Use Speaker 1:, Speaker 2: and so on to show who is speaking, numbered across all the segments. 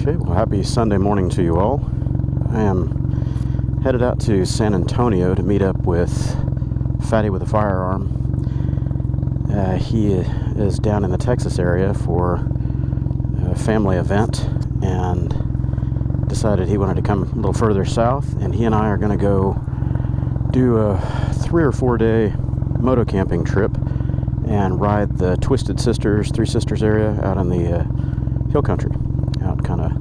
Speaker 1: Okay, well, happy Sunday morning to you all. I am headed out to San Antonio to meet up with Fatty with a Firearm. He is down in the Texas area for a family event and decided he wanted to come a little further south, and he and I are going to go do a 3 or 4 day moto-camping trip and ride the Twisted Sisters, Three Sisters area out in the hill country, out kind of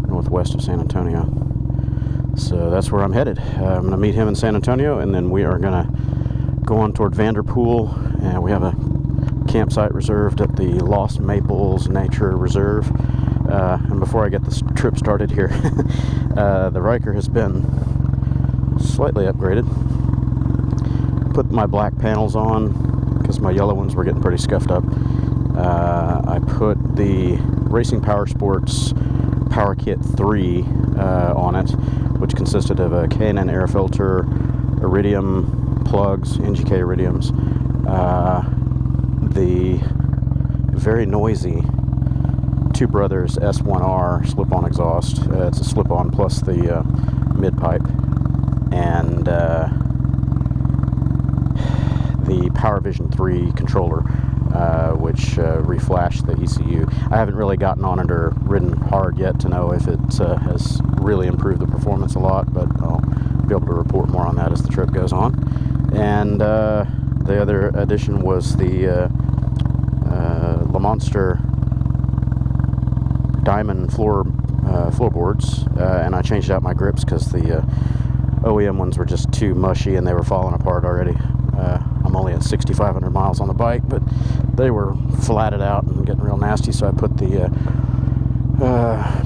Speaker 1: northwest of San Antonio. So that's where I'm headed. I'm going to meet him in San Antonio, and then we are going to go on toward Vanderpool, and we have a campsite reserved at the Lost Maples Nature Reserve. And before I get this trip started here, the Ryker has been slightly upgraded. Put my black panels on because my yellow ones were getting pretty scuffed up. I put the Racing Power Sports PowerKit3 on it, which consisted of a K&N air filter, iridium plugs, NGK iridiums, the very noisy Two Brothers S1R slip-on exhaust. It's a slip-on plus the mid-pipe, and the PowerVision 3 controller, which reflashed the ECU. I haven't really gotten on it or ridden hard yet to know if it has really improved the performance a lot, but I'll be able to report more on that as the trip goes on. And the other addition was the Lamonster Dymond floorboards, and I changed out my grips because the OEM ones were just too mushy and they were falling apart already. I'm only at 6,500 miles on the bike, but they were flatted out and getting real nasty, so I put the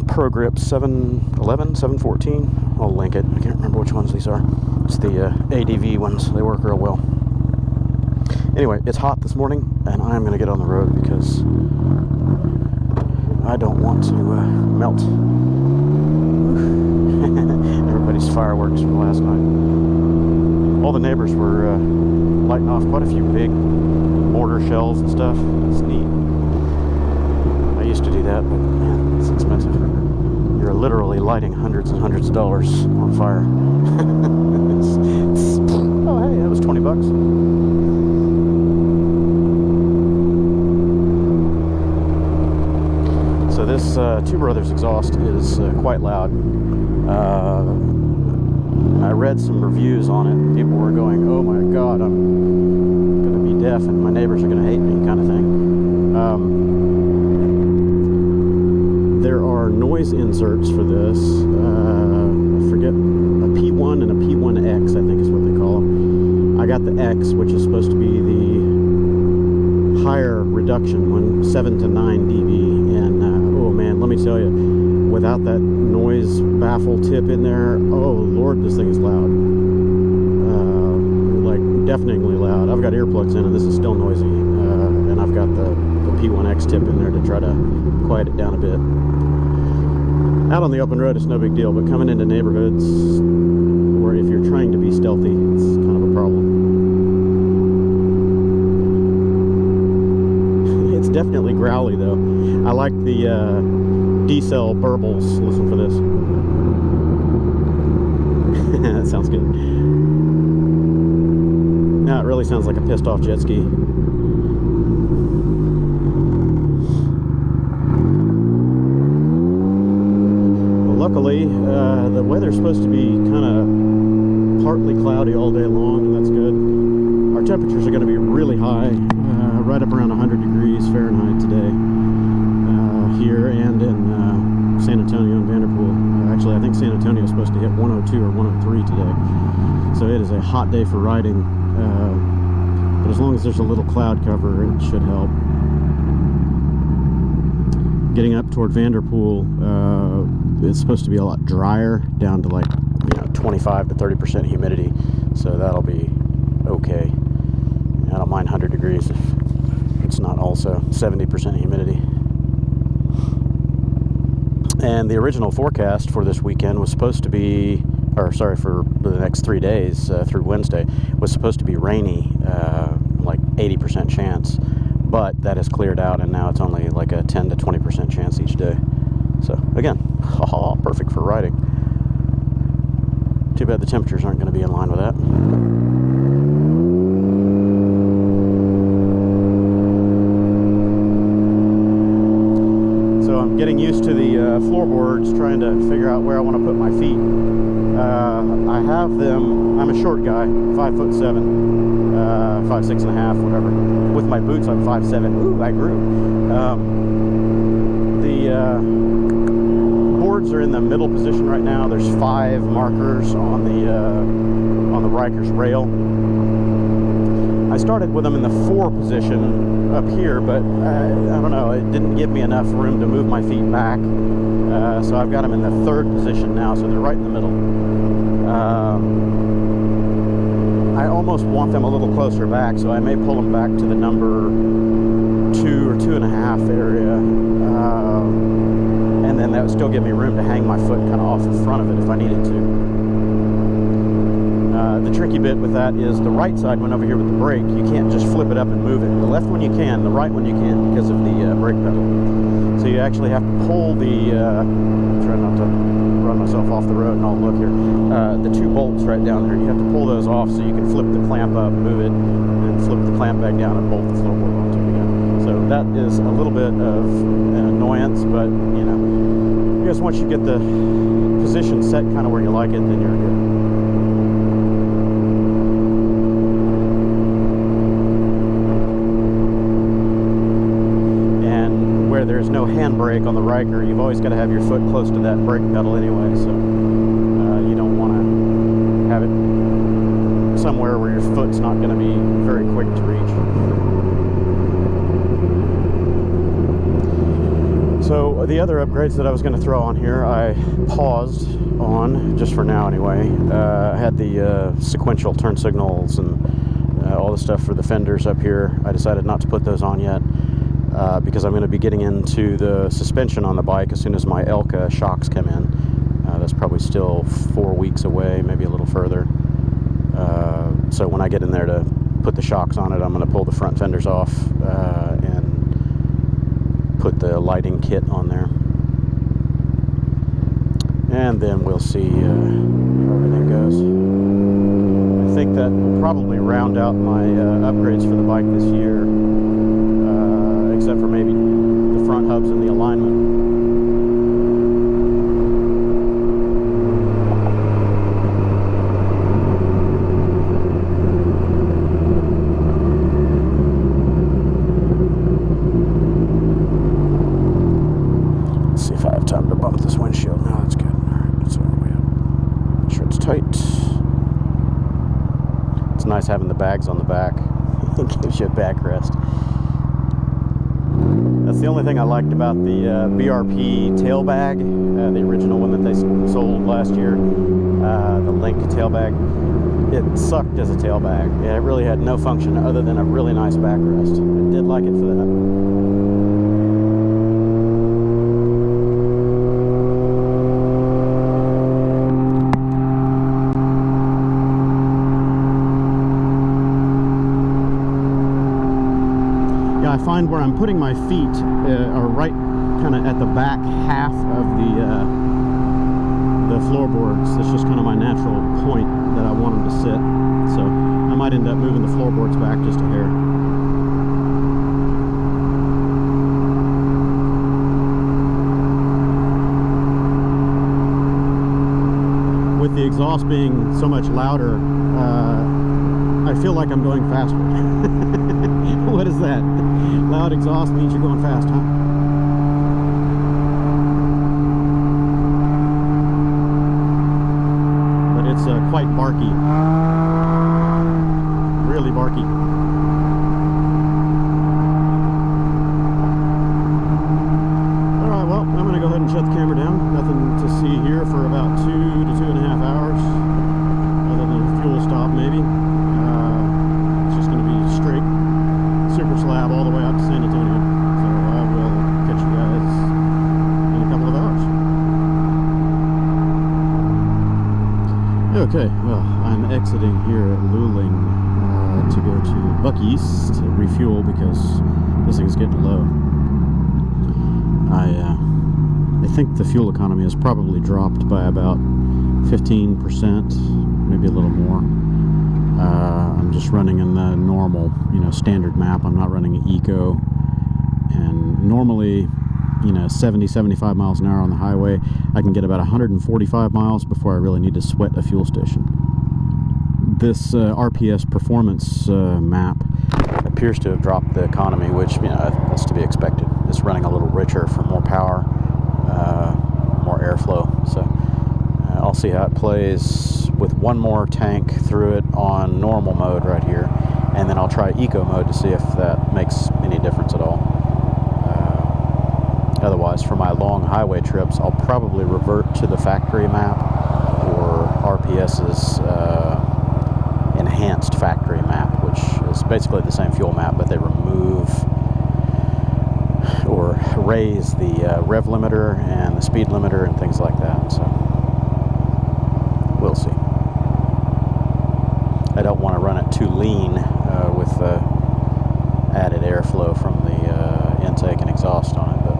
Speaker 1: Pro Grip 711, 714. I'll link it. I can't remember which ones these are. It's the ADV ones. They work real well. Anyway, it's hot this morning, and I'm going to get on the road because I don't want to melt. Everybody's fireworks from last night. All the neighbors were lighting off quite a few big mortar shells and stuff. It's neat. I used to do that, but man, it's expensive. You're literally lighting hundreds and hundreds of dollars on fire. Oh, hey, that was $20. So this Two Brothers exhaust is quite loud. I read some reviews on it. People were going, "Oh my God, I'm going to be deaf and my neighbors are going to hate me," kind of thing. There are noise inserts for this. I forget, a P1 and a P1X, I think is what they call them. I got the X, which is supposed to be the higher reduction one, 7 to 9 dB, and oh man, let me tell you, without that noise baffle tip in there, oh Lord, this thing is loud. Like deafeningly loud. I've got earplugs in and this is still noisy, and I've got the P1X tip in there to try to quiet it down a bit. Out on the open road, it's no big deal, but coming into neighborhoods where if you're trying to be stealthy, it's kind of a problem. It's definitely growly though. I like the D-cell burbles. Listen for this. That sounds good. Now it really sounds like a pissed off jet ski. Well, luckily, the weather's supposed to be kind of partly cloudy all day long, and that's good. Our temperatures are going to be really high, right up around 100 degrees Fahrenheit today. Here and in San Antonio and Vanderpool. Actually, I think San Antonio is supposed to hit 102 or 103 today. So it is a hot day for riding. But as long as there's a little cloud cover, it should help. Getting up toward Vanderpool, it's supposed to be a lot drier, down to like 25 to 30% humidity. So that'll be okay. I don't mind 100 degrees if it's not also 70% humidity. And the original forecast for this weekend was supposed to be, for the next 3 days through Wednesday, was supposed to be rainy, like 80% chance. But that has cleared out, and now it's only like a 10 to 20% chance each day. So Again, perfect for riding. Too bad the temperatures aren't going to be in line with that. So I'm getting used to the floorboards, trying to figure out where I want to put my feet. I have them, I'm a short guy, 5'7", 5'6.5", whatever. With my boots, I'm 5'7". Ooh, I grew. The boards are in the middle position right now. There's 5 markers on the Ryker's rail. I started with them in the 4 position up here, but I don't know, it didn't give me enough room to move my feet back. So I've got them in the 3rd position now, so they're right in the middle. I almost want them a little closer back, so I may pull them back to the number 2 or 2.5 area. And then that would still give me room to hang my foot kind of off the front of it if I needed to. The tricky bit with that is the right side one over here with the brake, you can't just flip it up and move it. The left one you can, the right one you can't because of the brake pedal. So you actually have to pull the, I'm trying not to run myself off the road and I'll look here, the 2 bolts right down there. You have to pull those off so you can flip the clamp up, move it, and flip the clamp back down and bolt the floorboard onto it again. So that is a little bit of an annoyance, but you know, I guess once you get the position set kind of where you like it, then you're good. There's no handbrake on the Ryker. You've always got to have your foot close to that brake pedal anyway, so you don't want to have it somewhere where your foot's not going to be very quick to reach. So the other upgrades that I was going to throw on here, I paused on, just for now anyway. I had the sequential turn signals and all the stuff for the fenders up here. I decided not to put those on yet. Because I'm going to be getting into the suspension on the bike as soon as my Elka shocks come in. That's probably still 4 weeks away, maybe a little further. So when I get in there to put the shocks on it, I'm going to pull the front fenders off and put the lighting kit on there. And then we'll see how everything goes. I think that will probably round out my upgrades for the bike this year. Except for maybe the front hubs and the alignment. Let's see if I have time to bump this windshield. No, that's good. Alright, that's all the way up. Make sure it's tight. It's nice having the bags on the back. It gives you a backrest. That's the only thing I liked about the BRP tail bag, the original one that they sold last year, the Link tail bag. It sucked as a tail bag. Yeah, it really had no function other than a really nice backrest. I did like it for that. I find where I'm putting my feet are right kind of at the back half of the floorboards. That's just kind of my natural point that I want them to sit. So I might end up moving the floorboards back just a hair. With the exhaust being so much louder, I feel like I'm going faster. What is that? Loud exhaust means you're going fast, huh? But it's quite barky. Really barky. Alright, well, I'm going to go ahead and shut the camera down. Nothing to see here for about 2 to 2.5 hours. Other than a fuel stop, maybe. It's just going to be straight super slab all the way out to San Antonio. So I will catch you guys in a couple of hours. Okay, well, I'm exiting here at Luling to go to Buc-ee's to refuel because this thing's getting low. I think the fuel economy has probably dropped by about 15%, maybe a little more. I'm just running in the normal, standard map. I'm not running an eco. And normally, 70, 75 miles an hour on the highway, I can get about 145 miles before I really need to sweat a fuel station. This RPS performance map appears to have dropped the economy, which, that's to be expected. It's running a little richer for more power, more airflow. So I'll see how it plays with one more tank through it on normal mode right here, and then I'll try eco mode to see if that makes any difference at all. Otherwise, for my long highway trips, I'll probably revert to the factory map or RPS's enhanced factory map, which is basically the same fuel map, but they remove or raise the rev limiter and the speed limiter and things like that. So we'll see. I don't want to run it too lean with added airflow from the intake and exhaust on it, but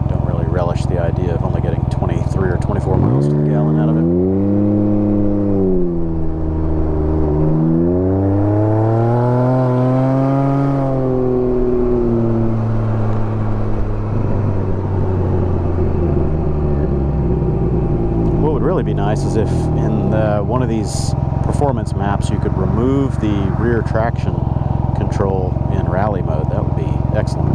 Speaker 1: don't really relish the idea of only getting 23 or 24 miles to the gallon out of it. Be nice is if in one of these performance maps you could remove the rear traction control in rally mode. That would be excellent.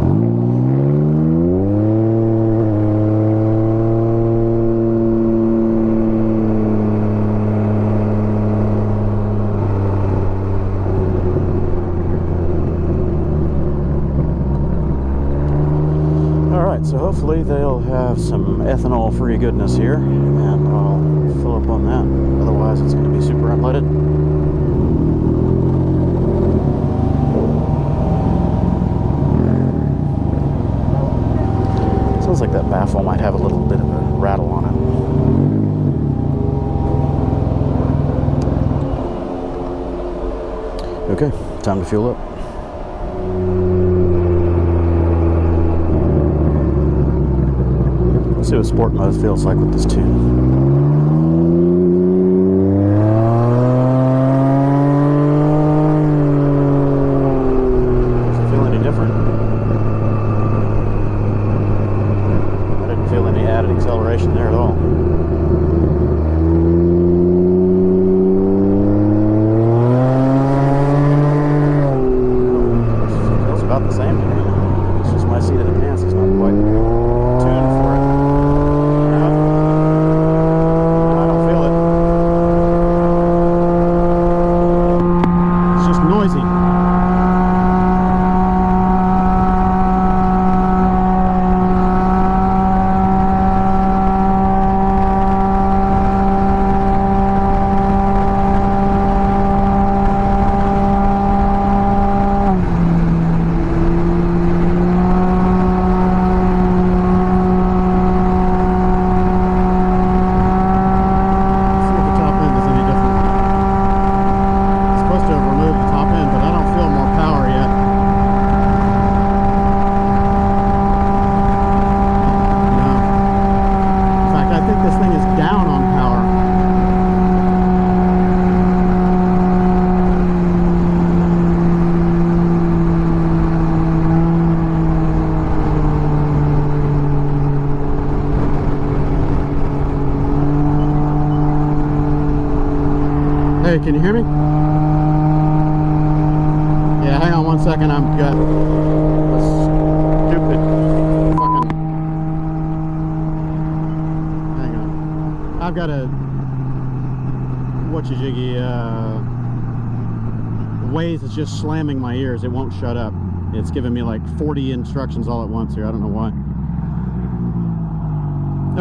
Speaker 1: Alright, so hopefully they'll have some ethanol-free goodness here, and I'll fill up on that. Otherwise, it's going to be super unleaded. Sounds like that baffle might have a little bit of a rattle on it. Okay, time to fuel up. Let's see what sport mode feels like with this tune. Does it feel any different? I didn't feel any added acceleration there at all. It feels about the same to me. It's just my seat of the pants is not quite tuned for it. Hey, can you hear me? Yeah, hang on one second. I've got a stupid fucking... Hang on. I've got a... whatcha-jiggy, Waze is just slamming my ears. It won't shut up. It's giving me like 40 instructions all at once here. I don't know why.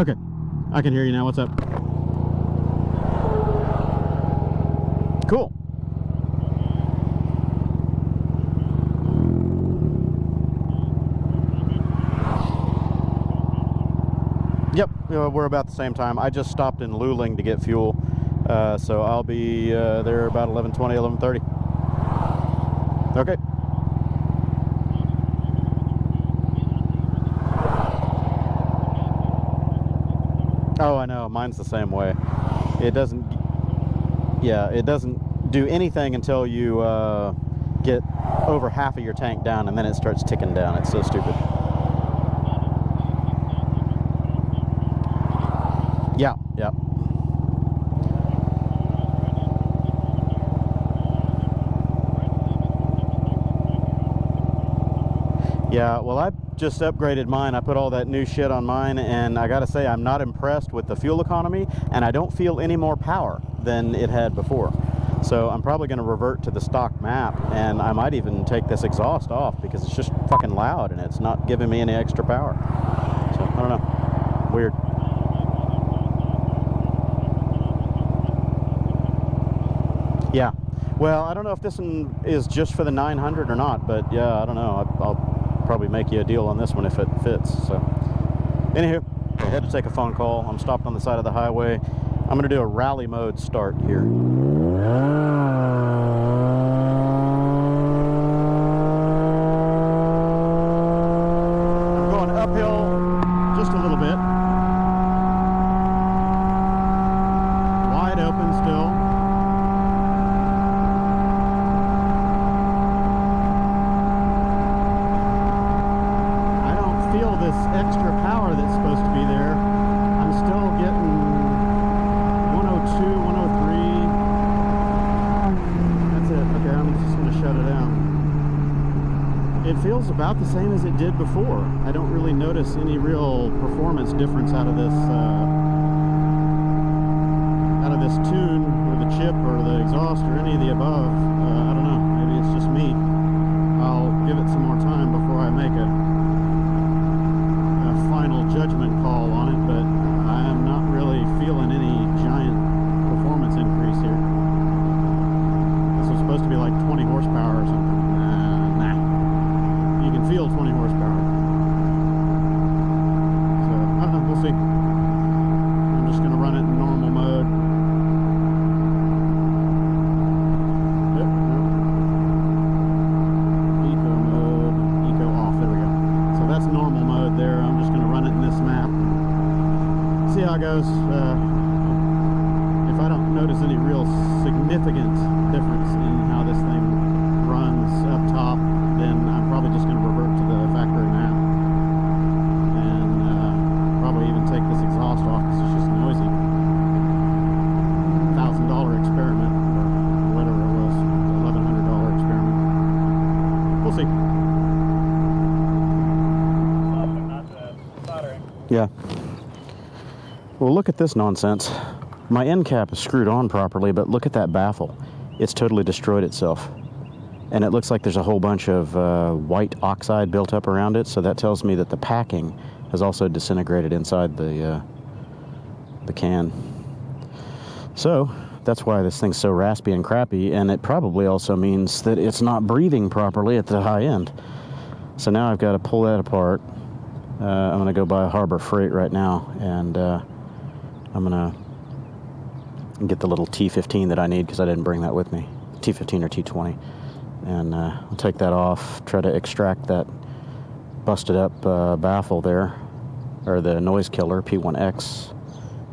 Speaker 1: Okay. I can hear you now. What's up? Cool. Yep, we're about the same time. I just stopped in Luling to get fuel, so I'll be there about 11:20, 11:30. Okay. Oh, I know. Mine's the same way. It doesn't... Yeah, it doesn't do anything until you get over half of your tank down, and then it starts ticking down. It's so stupid. Yeah, yeah. Yeah, well, I just upgraded mine. I put all that new shit on mine, and I gotta say, I'm not impressed with the fuel economy, and I don't feel any more power than it had before. So I'm probably gonna revert to the stock map, and I might even take this exhaust off because it's just fucking loud and it's not giving me any extra power. So, I don't know. Weird. Yeah. Well, I don't know if this one is just for the 900 or not, but yeah, I don't know. I'll probably make you a deal on this one if it fits. So anywho, I had to take a phone call. I'm stopped on the side of the highway. I'm gonna do a rally mode start here. I'm going uphill just a little bit. Wide open still. This extra power that's supposed to be there. I'm still getting 102, 103. That's it. Okay, I'm just going to shut it down. It feels about the same as it did before. I don't really notice any real performance difference out of this tune or the chip or the exhaust or any of the above. I don't know. Maybe it's just me. I'll give it some more time before I make a final judgment call on it, but I am not really feeling any giant performance increase here. This was supposed to be like 20 horsepower or something. Nah. You can feel 20 horsepower. So, I don't know, we'll see. I'm just going to run it in normal mode. Yep, nope. Eco mode, eco off, there we go. So that's normal mode there. I'm just going to run it in this map. See how it goes. If I don't notice any real significant difference in how this thing runs up top, then I'm probably just going to revert to the factory map. And probably even take this exhaust off because it's just noisy. $1,000 experiment, or whatever it was, $1,100 experiment. We'll see. Yeah. Well, look at this nonsense. My end cap is screwed on properly, but look at that baffle. It's totally destroyed itself. And it looks like there's a whole bunch of white oxide built up around it, so that tells me that the packing has also disintegrated inside the can. So that's why this thing's so raspy and crappy, and it probably also means that it's not breathing properly at the high end. So now I've got to pull that apart. I'm going to go buy Harbor Freight right now, and I'm going to get the little T15 that I need because I didn't bring that with me. T15 or T20. And I'll take that off, try to extract that busted up baffle there, or the noise killer, P1X.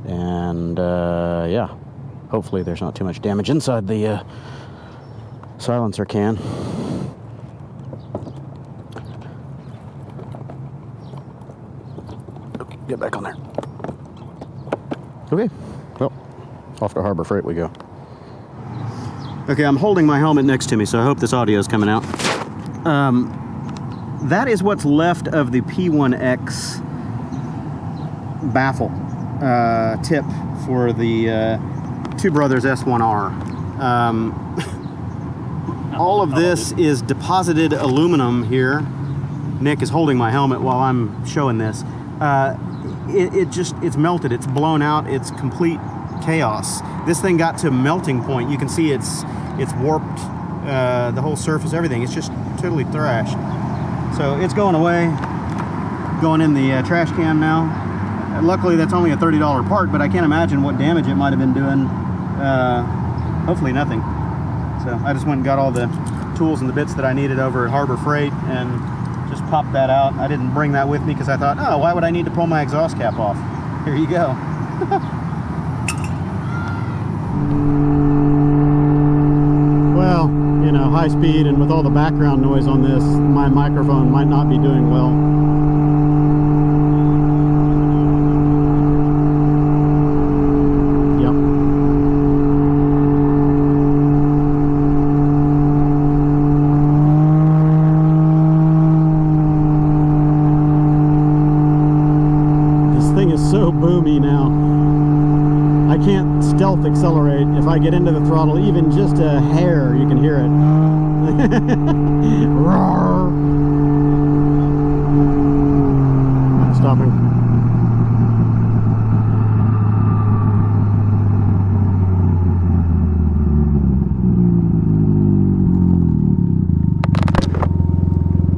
Speaker 1: And yeah, hopefully there's not too much damage inside the silencer can. Get back on there. Okay, well, off to Harbor Freight we go. Okay, I'm holding my helmet next to me, so I hope this audio is coming out. That is what's left of the P1X baffle tip for the Two Brothers S1R. All of this is deposited aluminum here. Nick is holding my helmet while I'm showing this. It's melted, it's blown out, it's complete chaos. This thing got to melting point. You can see it's warped, the whole surface, everything. It's just totally thrashed. So it's going away, going in the trash can now. Luckily that's only a $30 part, but I can't imagine what damage it might have been doing. Hopefully nothing. So I just went and got all the tools and the bits that I needed over at Harbor Freight and just popped that out. I didn't bring that with me because I thought, oh, why would I need to pull my exhaust cap off? Here you go. Well, you know, high speed and with all the background noise on this, my microphone might not be doing well. So boomy now. I can't stealth accelerate. If I get into the throttle even just a hair, you can hear it. Roar. Stopping.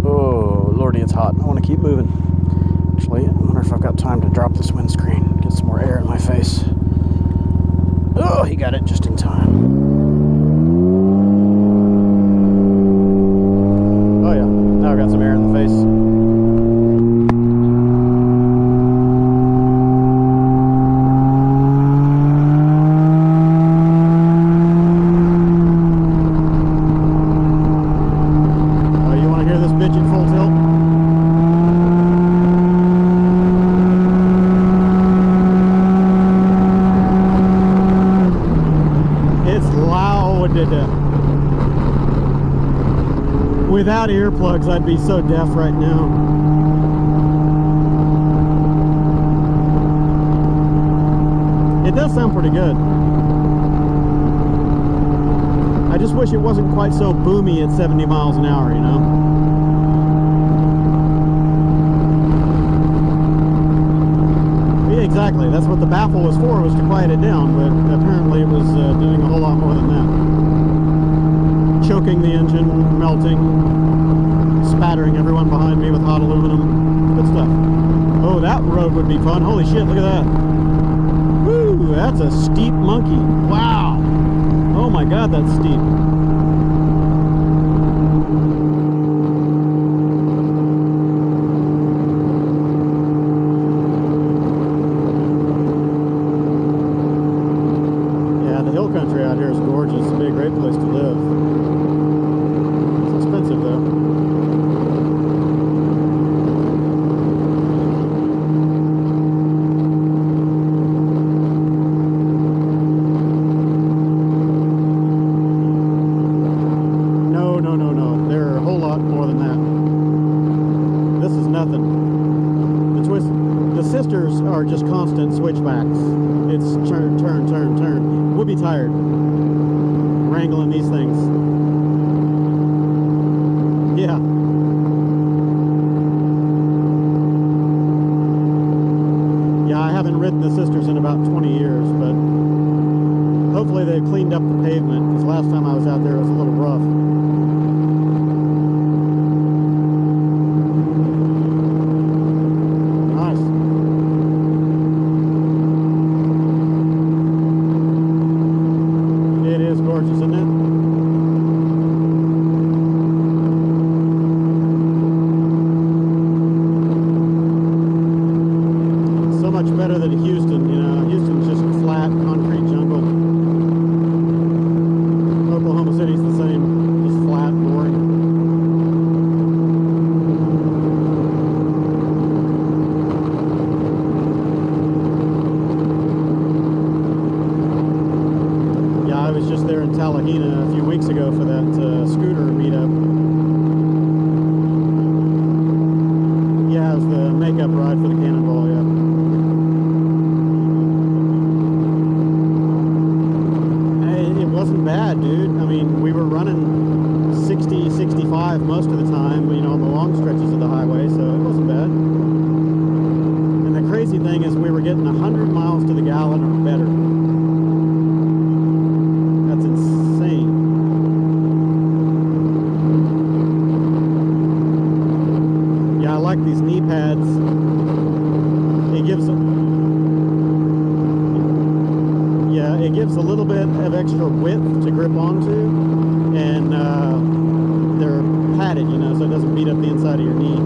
Speaker 1: Oh, Lordy, it's hot. I want to keep moving. Actually, I wonder if I've got time to drop this windscreen, get some more air in my face. Oh, he got it just in time. Oh yeah, now I've got some air in the face. Oh, you want to hear this bitch at full tilt? Without earplugs, I'd be so deaf right now. It does sound pretty good. I just wish it wasn't quite so boomy at 70 miles an hour, you know? Yeah, exactly. That's what the baffle was for, was to quiet it down, but apparently it was doing a whole lot more than that. Choking the engine, melting, spattering everyone behind me with hot aluminum. Good stuff. Oh, that road would be fun. Holy shit, look at that. Woo, that's a steep monkey. Wow. Oh my god, that's steep. Yeah, the hill country out here is gorgeous. It'd be a great place to live. Though. No. There are a whole lot more than that. This is nothing. The sisters are just constant switchbacks. It's turn. We'll be tired wrangling these things. Yeah. Yeah, I haven't ridden the sisters in about 20 years, but hopefully they've cleaned up the pavement, because last time I was out there it was a little rough. Nice. It is gorgeous, isn't it? Better than Houston, you know. Houston's just flat, concrete jungle. Oklahoma City's the same, just flat, boring. Yeah, I was just there in Talahena a few weeks ago for that scooter meetup. Yeah, it was the makeup ride for the Cannonball, yeah. Wasn't bad, dude. I mean, we were running 60, 65 most of the time, you know, on the long stretches of the highway, so it wasn't bad. And the crazy thing is we were getting 100 miles to the gallon or better. That's insane. Yeah, I like these knee pads. It gives it gives a little bit of extra width to grip onto, and they're padded, you know, so it doesn't beat up the inside of your knee.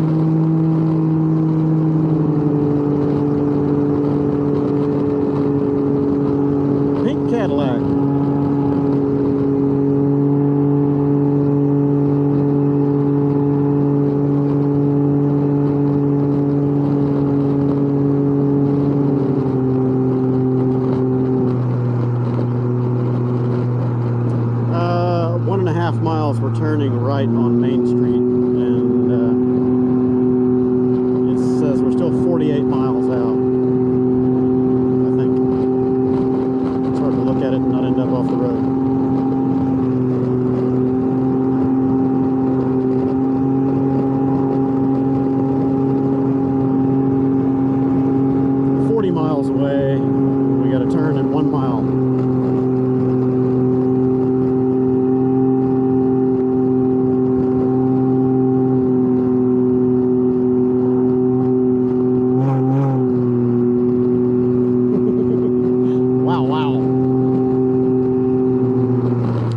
Speaker 1: miles away. We got to turn in 1 mile.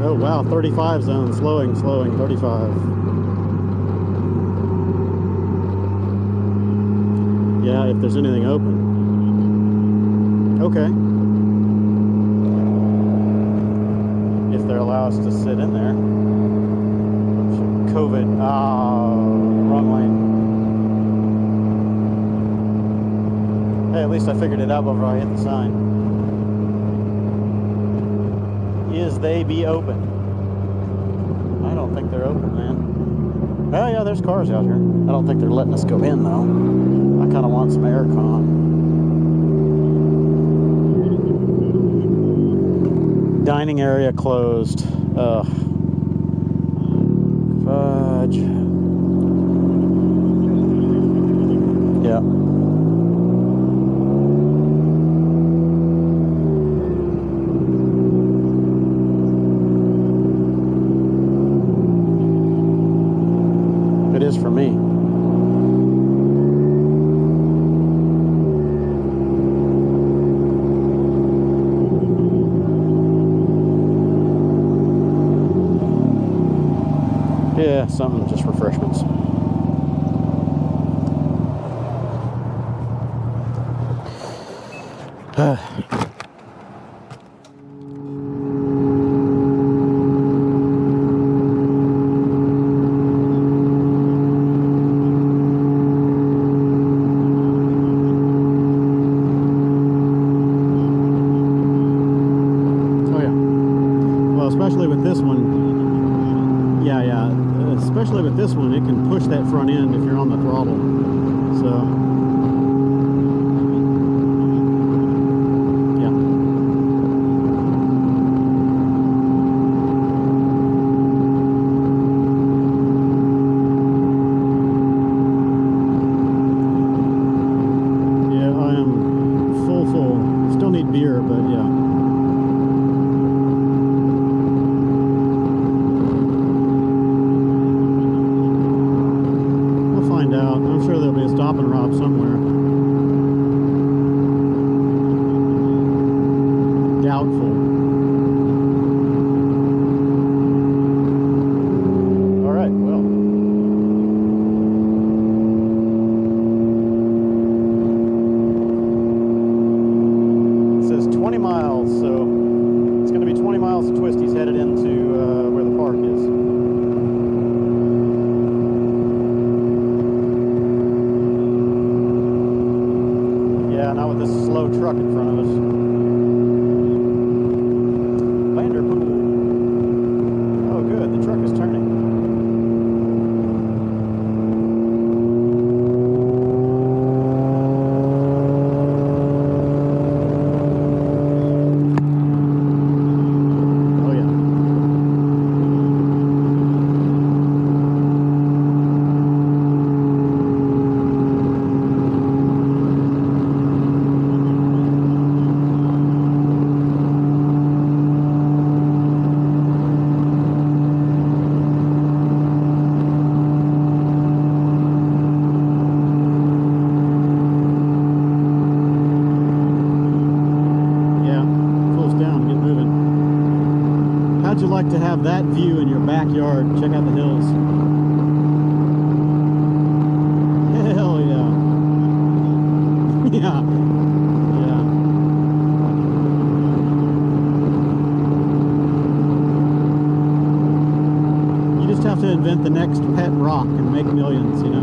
Speaker 1: Oh wow, 35 zone, slowing, 35. Yeah, if there's anything open. Okay. If they allow us to sit in there. Oops, COVID. Wrong lane. Hey, at least I figured it out before I hit the sign. Is they be open? I don't think they're open, man. Oh yeah, there's cars out here. I don't think they're letting us go in though. I kind of want some aircon. Dining area closed. Ugh. Fudge. Yeah. It is for me. Yeah, something, just refreshments. Especially with this one, especially with this one, it can push that front end if you're on the throttle. So, yeah. Yeah, I am full. Still need beer, but yeah. I'm sure there'll be a stop and rob somewhere. Doubtful. All right, well. It says 20 miles, so it's going to be 20 miles to Twisty's headed into where the park is. Not with this slow truck in front of us. Vanderpool. Oh, good. The truck is turning. Oh, yeah. How'd you like to have that view in your backyard? Check out the hills. Hell yeah. Yeah. Yeah. You just have to invent the next pet rock and make millions, you know?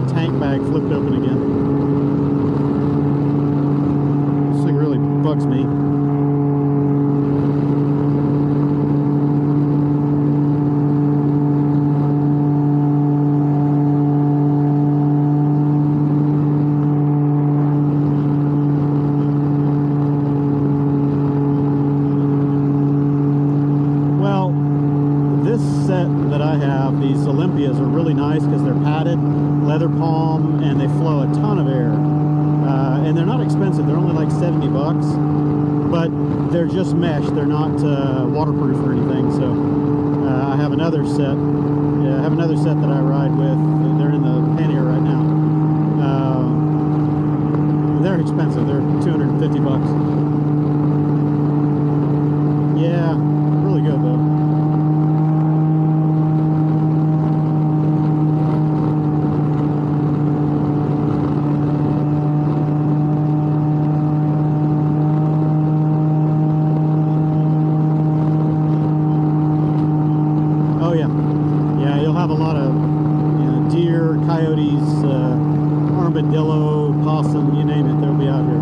Speaker 1: Tank bag flipped open again. This thing really bugs me. have, these Olympias are really nice because they're padded, leather palm, and they flow a ton of air. And they're not expensive. They're only like 70 bucks, but they're just mesh. They're not waterproof or anything. So I have another set. Yeah, I have another set that I ride with. They're in the pannier right now. They're expensive. They're 250 bucks. Yeah, really good though. Oh yeah, yeah. You'll have a lot of deer, coyotes, armadillo, possum, you name it. They'll be out here.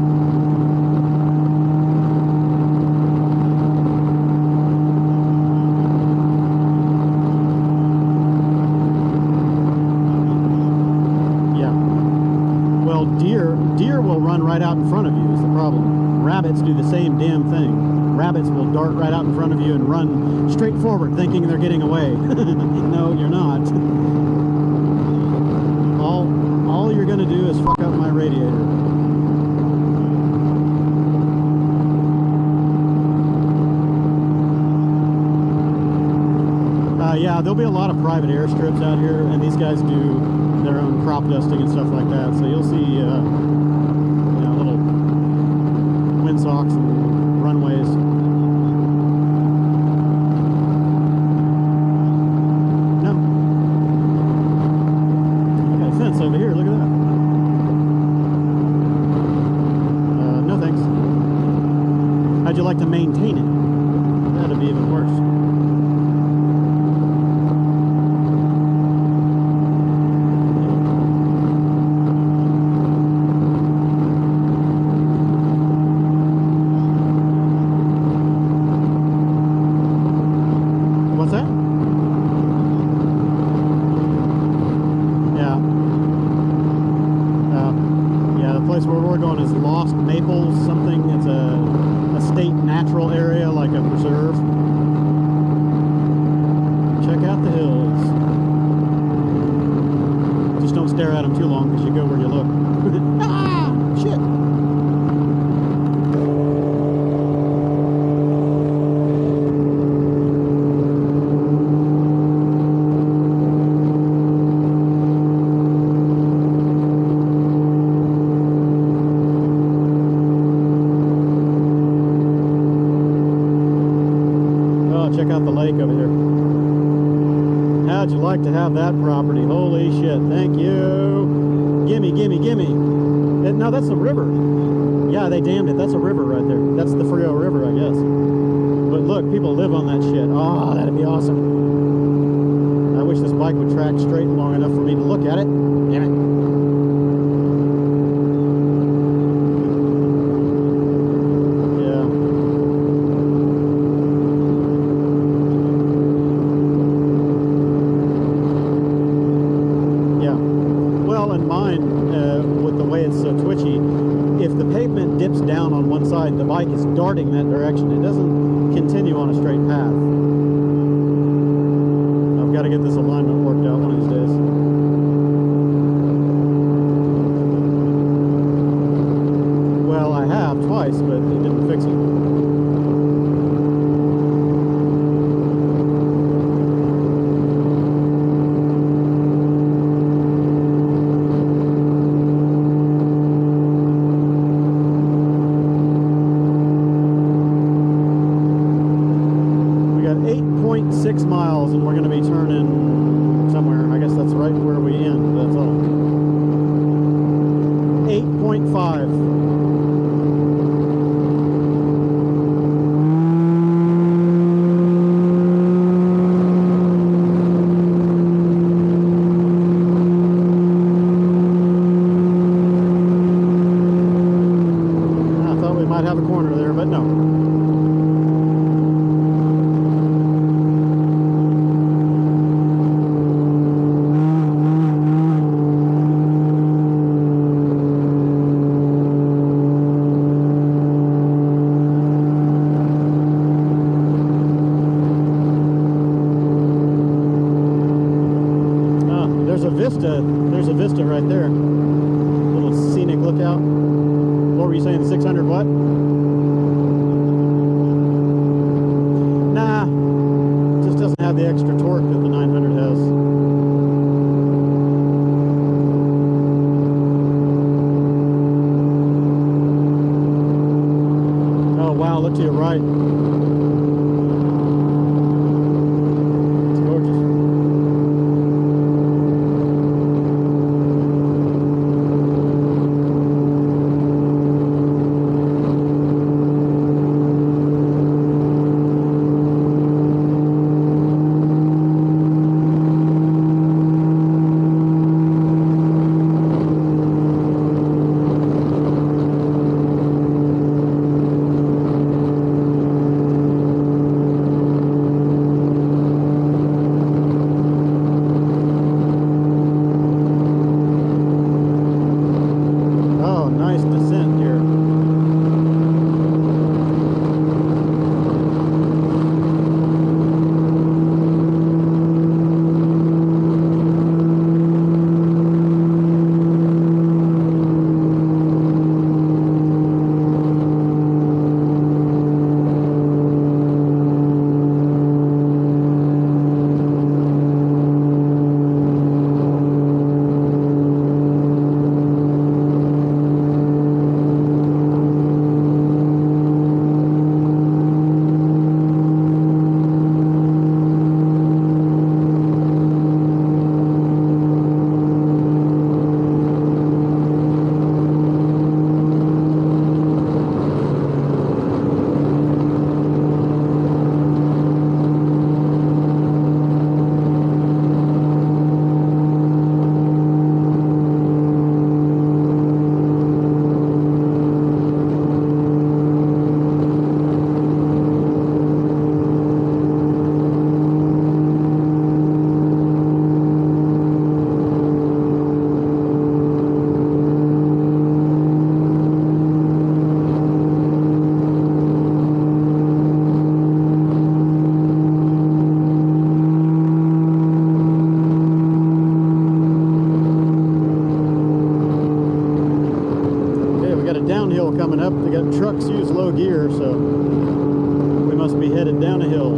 Speaker 1: Deer will run right out in front of you is the problem. Rabbits do the same damn thing. Rabbits will dart right out in front of you and run straight forward thinking they're getting away. No, you're not. All you're gonna do is fuck up my radiator. Yeah, there'll be a lot of private airstrips out here, and these guys do their own crop dusting and stuff like that. So you'll see little windsocks and runways. No. I got a fence over here, look at that. No thanks. How'd you like to maintain it? That'd be even worse. To have that property. Holy shit, thank you. Gimme, gimme, gimme. No, that's the river. Yeah, they dammed it. That's a river right there. That's the Frio River, I guess. But look, people live on that shit. Oh, that'd be awesome. I wish this bike would track straight long enough for me to look at it. Damn it. The bike is darting that direction. It doesn't continue on a straight path. I've got to get this alignment worked out one of these days. Well, I have twice, but it didn't fix it. a vista. There's a vista right there. Little scenic lookout. What were you saying? 600 what? Nah, just doesn't have the extra torque that the 900 has. Oh wow, look to your right. It's gorgeous. Coming up, they got trucks use low gear, so we must be headed down a hill.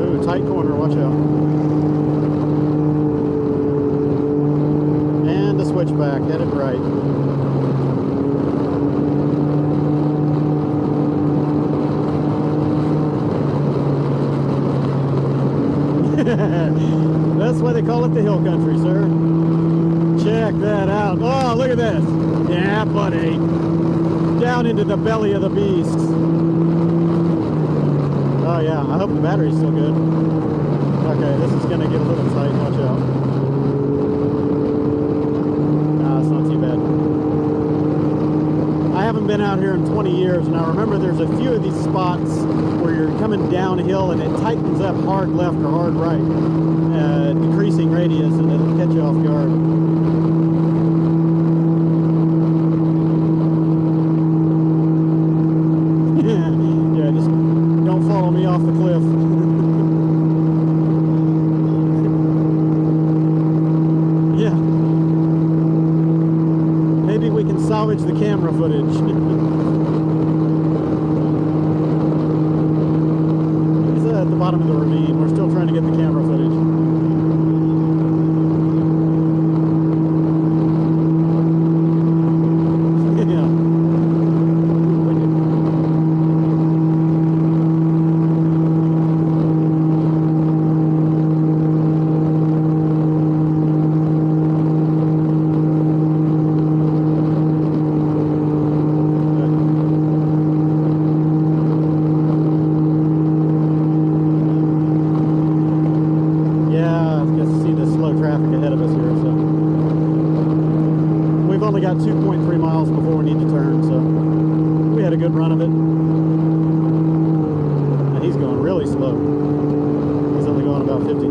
Speaker 1: Ooh, tight corner, watch out. And the switchback, headed right. That's why they call it the hill country, sir. Check that out. Oh, look at this. Yeah, buddy. Down into the belly of the beast. Oh, yeah. I hope the battery's still good. Okay, this is going to get a little tight. Watch out. Nah, it's not too bad. I haven't been out here in 20 years, and I remember there's a few of these spots where you're coming downhill and it tightens up hard left or hard right, decreasing radius, and it'll catch you off guard. Yeah, just don't follow me off the cliff. Yeah. Maybe we can salvage the camera footage. At the bottom of the ravine. We're still trying to get the camera footage. Yeah. Got 2.3 miles before we need to turn, so we had a good run of it. And he's going really slow. He's only going about 50.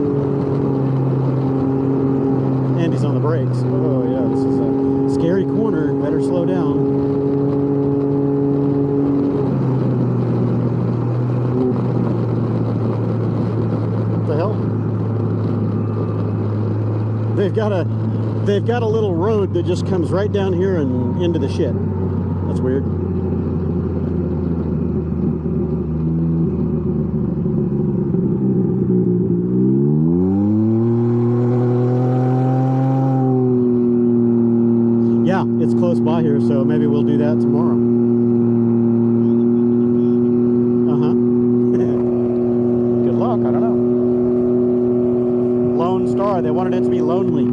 Speaker 1: brakes. Oh yeah, this is a scary corner. Better slow down. What the hell? They've got a little road that just comes right down here and into the shit. That's weird. Yeah, it's close by here, so maybe we'll do that tomorrow. Good luck, I don't know. Lone Star, they wanted it to be lonely.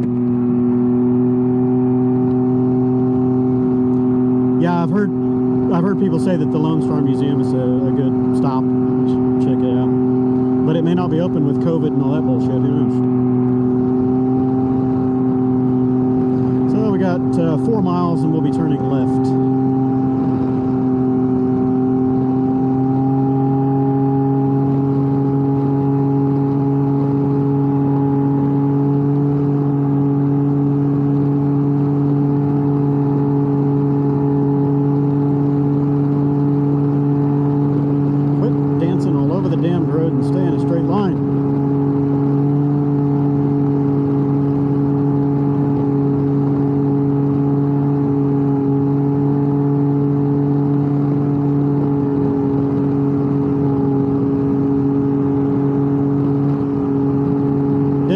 Speaker 1: Yeah, I've heard people say that the Lone Star Museum is a good stop. Check it out. But it may not be open with COVID and all that bullshit, who knows? So we got 4 miles and we'll be turning left.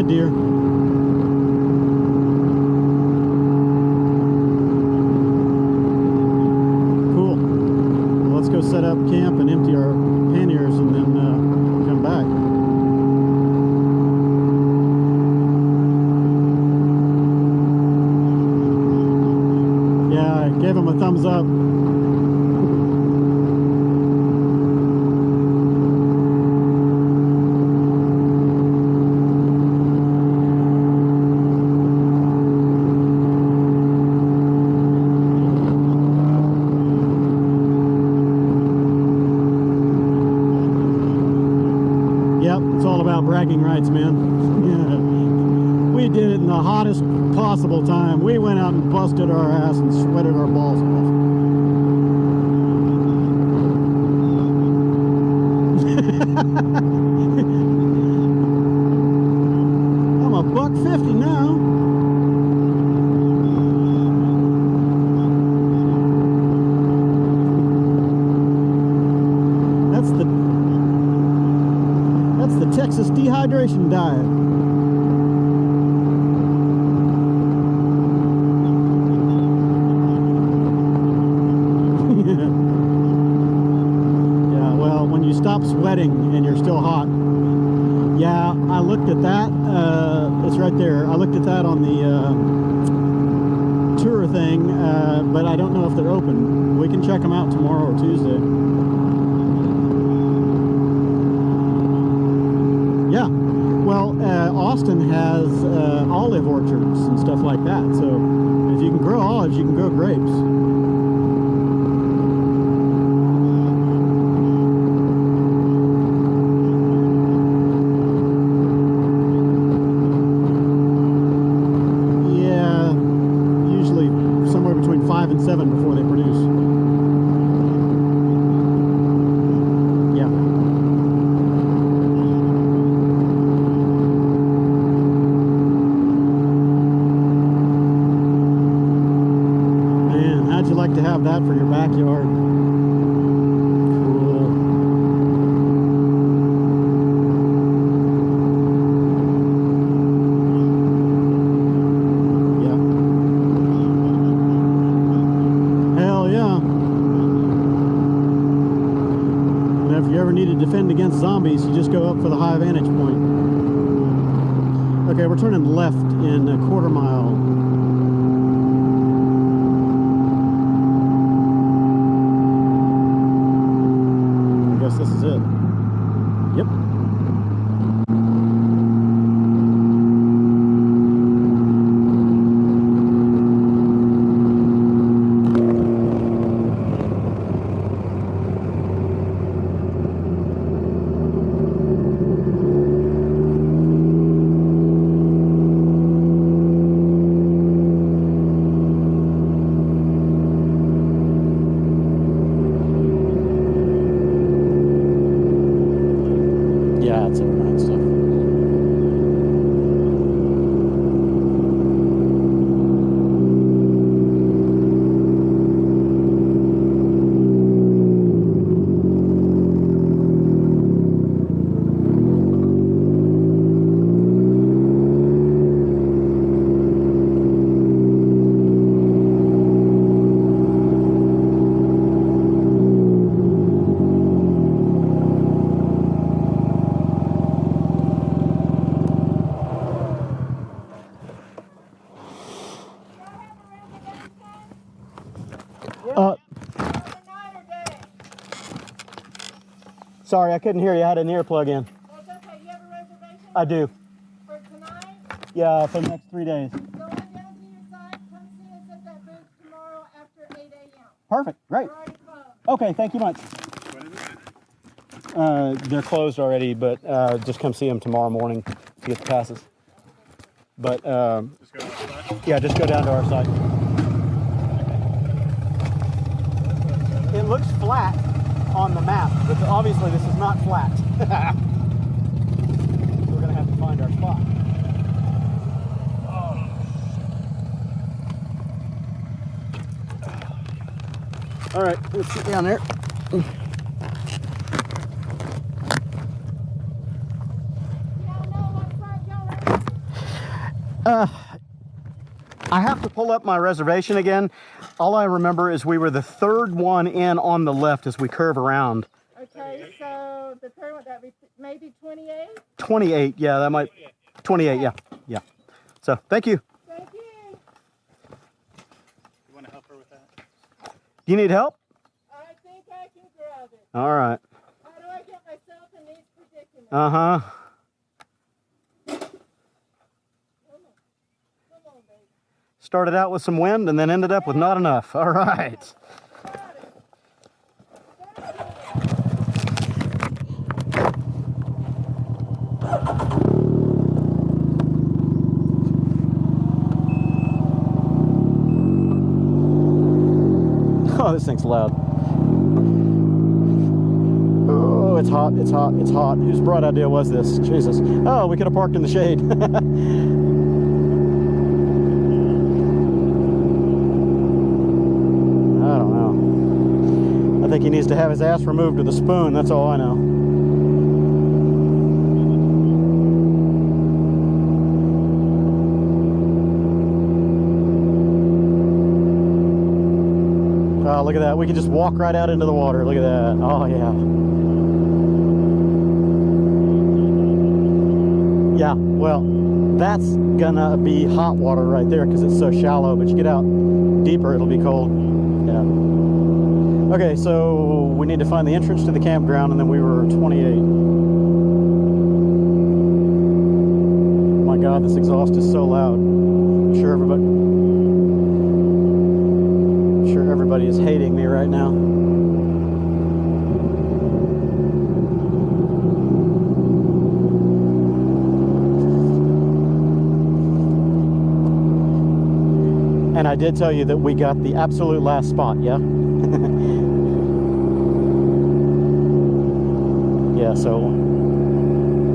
Speaker 1: Deer. Cool. Well, let's go set up camp and empty our panniers and then come back. Yeah, I gave him a thumbs up. Bragging rights, man. Yeah. We did it in the hottest possible time. We went out and busted our ass and sweated our balls off. I'm a $1.50 now. That's the Texas dehydration diet. Yeah, well, when you stop sweating and you're still hot. Yeah, I looked at that. It's right there. I looked at that on the tour thing, but I don't know if they're open. We can check them out tomorrow or Tuesday. Yeah, well, Austin has olive orchards and stuff like that, so if you can grow olives, you can grow grapes. Yeah, usually somewhere between 5 and 7 before they produce. To have that for your backyard. Cool. Yeah. Hell yeah. And if you ever need to defend against zombies, you just go up for the high vantage point. Okay, we're turning left in a quarter mile. This is it. Yep. Good stuff. Sorry, I couldn't hear you. I had an earplug in.
Speaker 2: That's okay. You have a reservation?
Speaker 1: I do.
Speaker 2: For tonight?
Speaker 1: Yeah, for the next 3 days.
Speaker 2: Go on down to your side. Come see us at that booth tomorrow after 8 a.m.
Speaker 1: Perfect. Great.
Speaker 2: We're already closed.
Speaker 1: Okay, thank you much. They're closed already, but just come see them tomorrow morning to get the passes. But yeah, just go down to our side. It looks flat on the map, but obviously this is not flat. So we're gonna have to find our spot. All right, let's sit down there. I have to pull up my reservation again. All I remember is we were the third one in on the left as we curve around.
Speaker 2: Okay, so the third one, that would be maybe 28?
Speaker 1: 28, yeah, that might, 28, yeah, yeah. So, thank you.
Speaker 2: Thank you.
Speaker 3: You want to help her with that?
Speaker 1: Do you need help?
Speaker 2: I think I can grab it.
Speaker 1: All right.
Speaker 2: How do I get myself in these predicaments?
Speaker 1: Uh-huh. Started out with some wind and then ended up with not enough. All right. Oh, this thing's loud. Oh, it's hot, it's hot, it's hot. Whose bright idea was this? Jesus. Oh, we could have parked in the shade. I think he needs to have his ass removed with a spoon, that's all I know. Oh, look at that. We can just walk right out into the water. Look at that. Oh, yeah. Yeah, well, that's gonna be hot water right there because it's so shallow, but you get out deeper, it'll be cold. Yeah. Okay, so we need to find the entrance to the campground, and then we were 28. My God, this exhaust is so loud. I'm sure everybody is hating me right now. And I did tell you that we got the absolute last spot, yeah? Yeah, so,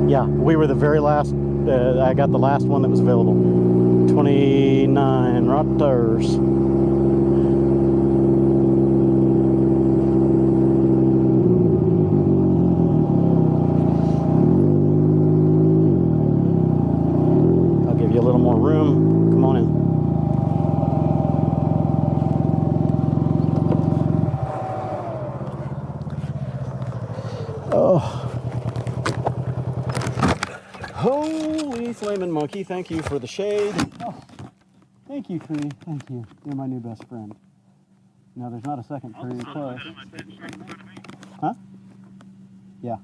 Speaker 1: yeah, we were the very last, I got the last one that was available. 29 right there. I'll give you a little more room. Come on in. Oh, holy flaming monkey, thank you for the shade. Oh, thank you, tree, thank you. You're my new best friend. No, there's not a second tree close. Huh? Yeah.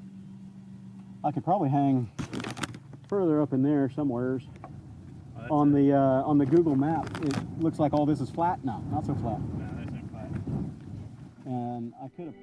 Speaker 1: I could probably hang further up in there somewheres. On the Google map, it looks like all this is flat. No, not so flat.
Speaker 3: No, that's not flat.
Speaker 1: And I could have